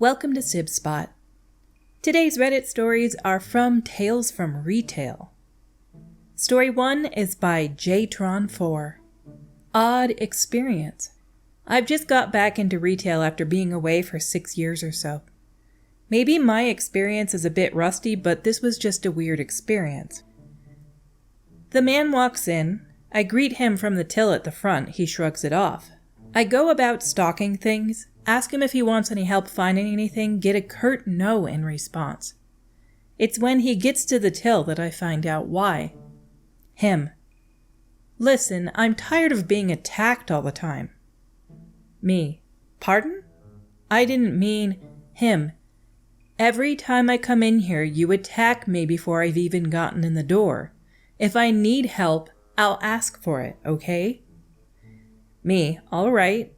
Welcome to Sib Spot. Today's Reddit stories are from Tales from Retail. Story 1 is by JTron4. Odd experience. I've just got back into retail after being away for 6 years or so. Maybe my experience is a bit rusty, but this was just a weird experience. The man walks in. I greet him from the till at the front. He shrugs it off. I go about stocking things, ask him if he wants any help finding anything, get a curt no in response. It's when he gets to the till that I find out why. Him. Listen, I'm tired of being attacked all the time. Me. Pardon? I didn't mean him. Every time I come in here, you attack me before I've even gotten in the door. If I need help, I'll ask for it, okay? Me. All right.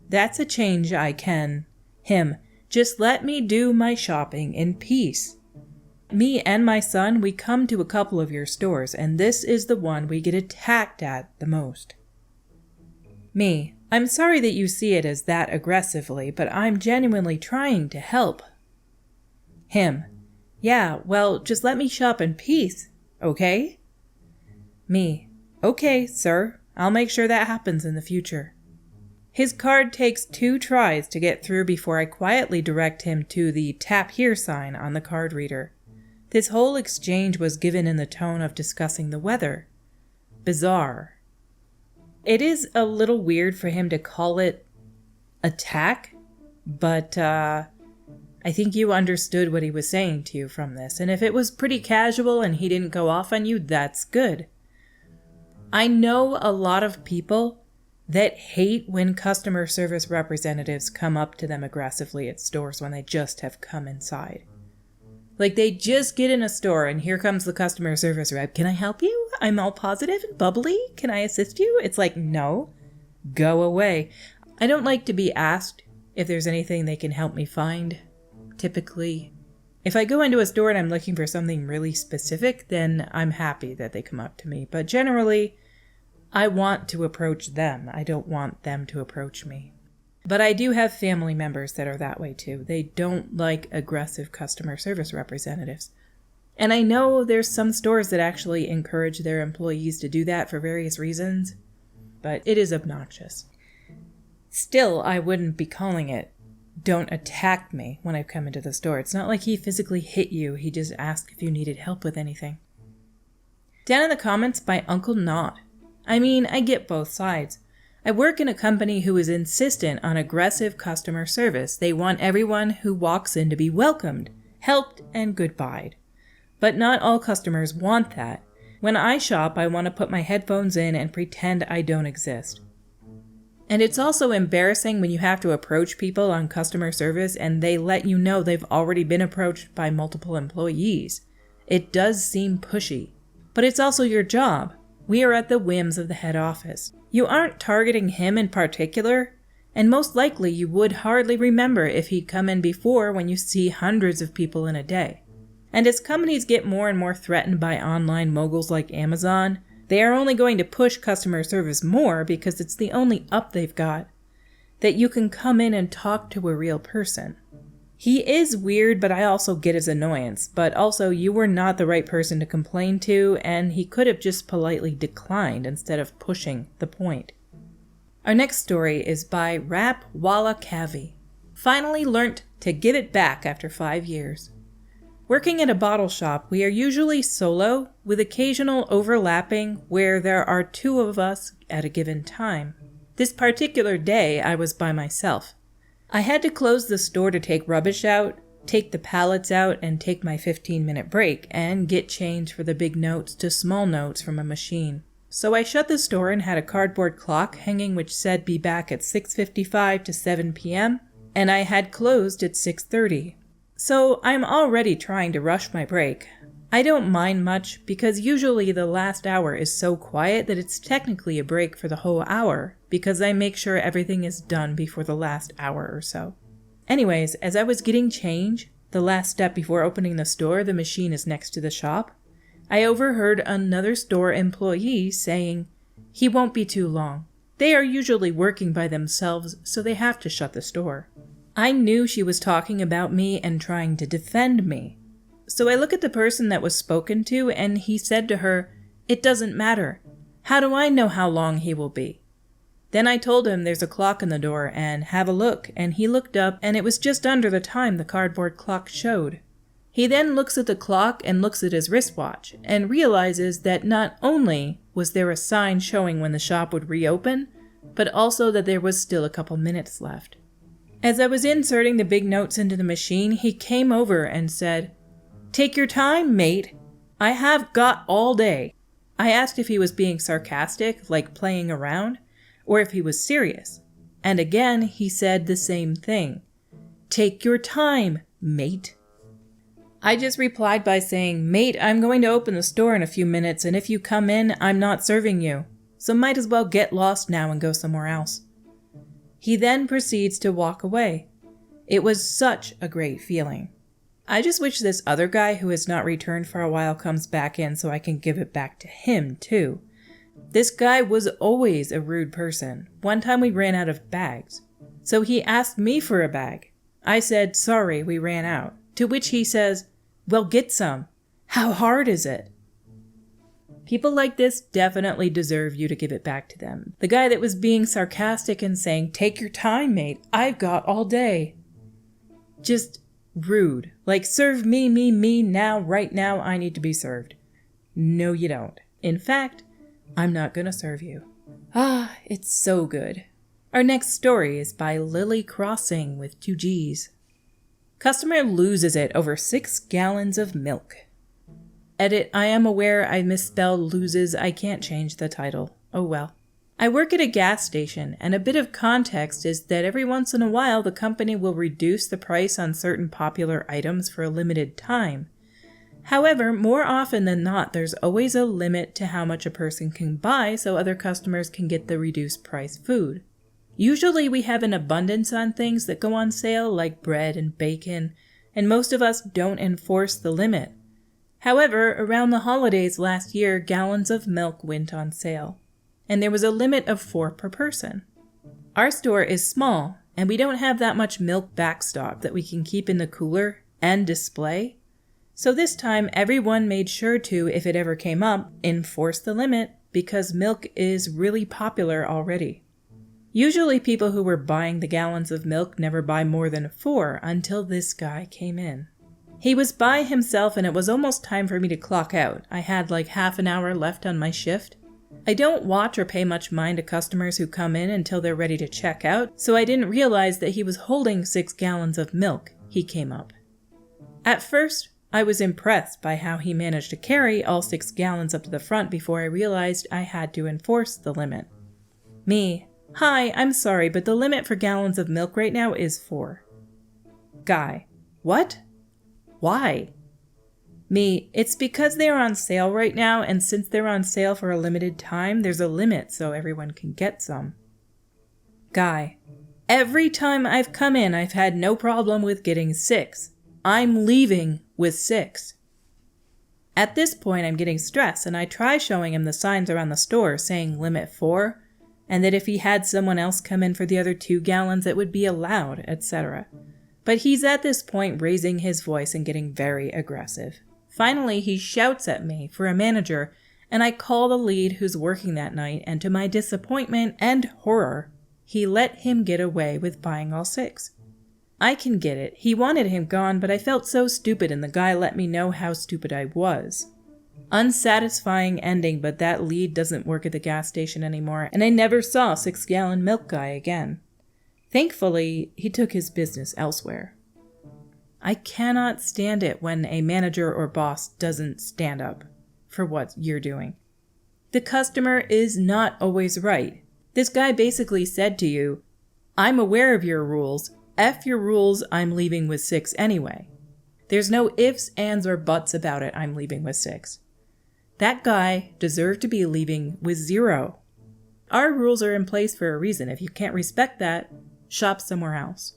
That's a change I can. Him. Just let me do my shopping in peace. Me and my son, we come to a couple of your stores, and this is the one we get attacked at the most. Me. I'm sorry that you see it as that aggressively, but I'm genuinely trying to help. Him. Yeah, well, just let me shop in peace, okay? Me. Okay, sir. I'll make sure that happens in the future. His card takes 2 tries to get through before I quietly direct him to the tap here sign on the card reader. This whole exchange was given in the tone of discussing the weather. Bizarre. It is a little weird for him to call it attack, but I think you understood what he was saying to you from this, and if it was pretty casual and he didn't go off on you, that's good. I know a lot of people that hate when customer service representatives come up to them aggressively at stores when they just have come inside. Like, they just get in a store and here comes the customer service rep. Can I help you? I'm all positive and bubbly. Can I assist you? It's like, no, go away. I don't like to be asked if there's anything they can help me find. Typically, if I go into a store and I'm looking for something really specific, then I'm happy that they come up to me. But generally, I want to approach them. I don't want them to approach me. But I do have family members that are that way too. They don't like aggressive customer service representatives. And I know there's some stores that actually encourage their employees to do that for various reasons, but it is obnoxious. Still, I wouldn't be calling it "don't attack me" when I've come into the store. It's not like he physically hit you. He just asked if you needed help with anything. Down in the comments by Uncle Not. I mean, I get both sides. I work in a company who is insistent on aggressive customer service. They want everyone who walks in to be welcomed, helped, and goodbyed. But not all customers want that. When I shop, I want to put my headphones in and pretend I don't exist. And it's also embarrassing when you have to approach people on customer service and they let you know they've already been approached by multiple employees. It does seem pushy. But it's also your job. We are at the whims of the head office. You aren't targeting him in particular, and most likely you would hardly remember if he'd come in before when you see hundreds of people in a day. And as companies get more and more threatened by online moguls like Amazon, they are only going to push customer service more because it's the only up they've got, that you can come in and talk to a real person. He is weird, but I also get his annoyance. But also, you were not the right person to complain to, and he could have just politely declined instead of pushing the point. Our next story is by Rap Walla Kavi. Finally learnt to give it back after 5 years. Working at a bottle shop, we are usually solo, with occasional overlapping where there are 2 of us at a given time. This particular day, I was by myself. I had to close the store to take rubbish out, take the pallets out, and take my 15-minute break, and get change for the big notes to small notes from a machine. So I shut the store and had a cardboard clock hanging which said be back at 6:55 to 7 p.m., and I had closed at 6:30. So I'm already trying to rush my break. I don't mind much because usually the last hour is so quiet that it's technically a break for the whole hour because I make sure everything is done before the last hour or so. Anyways, as I was getting change, the last step before opening the store, the machine is next to the shop, I overheard another store employee saying, "He won't be too long. They are usually working by themselves, so they have to shut the store." I knew she was talking about me and trying to defend me. So I look at the person that was spoken to, and he said to her, "It doesn't matter. How do I know how long he will be?" Then I told him there's a clock on the door and have a look, and he looked up and it was just under the time the cardboard clock showed. He then looks at the clock and looks at his wristwatch and realizes that not only was there a sign showing when the shop would reopen, but also that there was still a couple minutes left. As I was inserting the big notes into the machine, he came over and said, "Take your time, mate. I have got all day." I asked if he was being sarcastic, like playing around, or if he was serious. And again, he said the same thing. "Take your time, mate." I just replied by saying, "Mate, I'm going to open the store in a few minutes, and if you come in, I'm not serving you. So might as well get lost now and go somewhere else." He then proceeds to walk away. It was such a great feeling. I just wish this other guy who has not returned for a while comes back in so I can give it back to him too. This guy was always a rude person. One time we ran out of bags. So he asked me for a bag. I said, "Sorry, we ran out." To which he says, "Well, get some. How hard is it?" People like this definitely deserve you to give it back to them. The guy that was being sarcastic and saying, "Take your time, mate. I've got all day." Just rude. Like, serve me now, right now, I need to be served. No, you don't. In fact, I'm not gonna serve you. Ah, it's so good. Our next story is by Lily Crossing with 2 G's. Customer loses it over 6 gallons of milk. Edit, I am aware I misspelled loses. I can't change the title. Oh well. I work at a gas station, and a bit of context is that every once in a while the company will reduce the price on certain popular items for a limited time. However, more often than not, there's always a limit to how much a person can buy so other customers can get the reduced price food. Usually we have an abundance on things that go on sale, like bread and bacon, and most of us don't enforce the limit. However, around the holidays last year, gallons of milk went on sale, and there was a limit of 4 per person. Our store is small, and we don't have that much milk backstock that we can keep in the cooler and display. So this time, everyone made sure to, if it ever came up, enforce the limit because milk is really popular already. Usually people who were buying the gallons of milk never buy more than 4 until this guy came in. He was by himself and it was almost time for me to clock out. I had like half an hour left on my shift. I don't watch or pay much mind to customers who come in until they're ready to check out, so I didn't realize that he was holding 6 gallons of milk. He came up. At first, I was impressed by how he managed to carry all 6 gallons up to the front before I realized I had to enforce the limit. Me, "Hi, I'm sorry, but the limit for gallons of milk right now is 4. Guy, "What? Why?" Me, "It's because they're on sale right now, and since they're on sale for a limited time, there's a limit so everyone can get some." Guy, "Every time I've come in, I've had no problem with getting 6. I'm leaving with 6. At this point, I'm getting stressed, and I try showing him the signs around the store saying limit 4, and that if he had someone else come in for the other 2 gallons, it would be allowed, etc. But he's at this point raising his voice and getting very aggressive. Finally, he shouts at me for a manager, and I call the lead who's working that night, and to my disappointment and horror, he let him get away with buying all 6. I can get it. He wanted him gone, but I felt so stupid and the guy let me know how stupid I was. Unsatisfying ending, but that lead doesn't work at the gas station anymore, and I never saw 6-gallon milk guy again. Thankfully, he took his business elsewhere. I cannot stand it when a manager or boss doesn't stand up for what you're doing. The customer is not always right. This guy basically said to you, "I'm aware of your rules. F your rules, I'm leaving with 6 anyway." There's no ifs, ands, or buts about it, I'm leaving with 6. That guy deserved to be leaving with 0. Our rules are in place for a reason. If you can't respect that, shop somewhere else.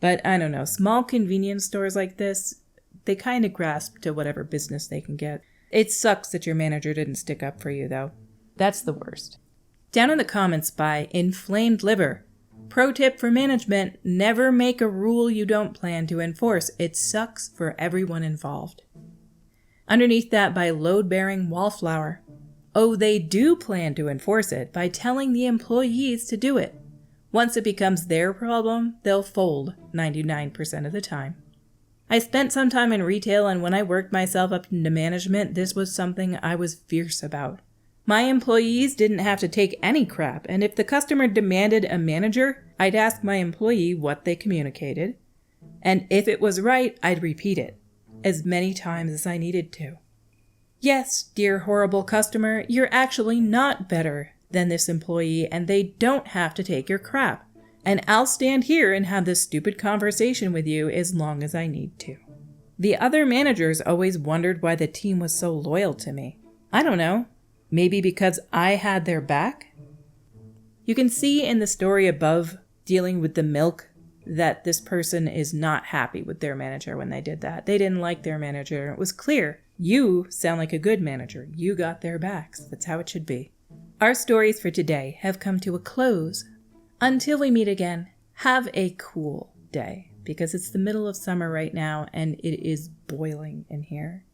But I don't know, small convenience stores like this, they kind of grasp to whatever business they can get. It sucks that your manager didn't stick up for you, though. That's the worst. Down in the comments by Inflamed Liver, Pro tip for management, never make a rule you don't plan to enforce. It sucks for everyone involved. Underneath that by load-bearing wallflower. Oh, they do plan to enforce it by telling the employees to do it. Once it becomes their problem, they'll fold 99% of the time. I spent some time in retail, and when I worked myself up into management, this was something I was fierce about. My employees didn't have to take any crap, and if the customer demanded a manager, I'd ask my employee what they communicated, and if it was right, I'd repeat it as many times as I needed to. Yes, dear horrible customer, you're actually not better than this employee, and they don't have to take your crap. And I'll stand here and have this stupid conversation with you as long as I need to. The other managers always wondered why the team was so loyal to me. I don't know. Maybe because I had their back? You can see in the story above, dealing with the milk, that this person is not happy with their manager when they did that. They didn't like their manager. It was clear. You sound like a good manager. You got their backs. That's how it should be. Our stories for today have come to a close. Until we meet again, have a cool day, because it's the middle of summer right now and it is boiling in here.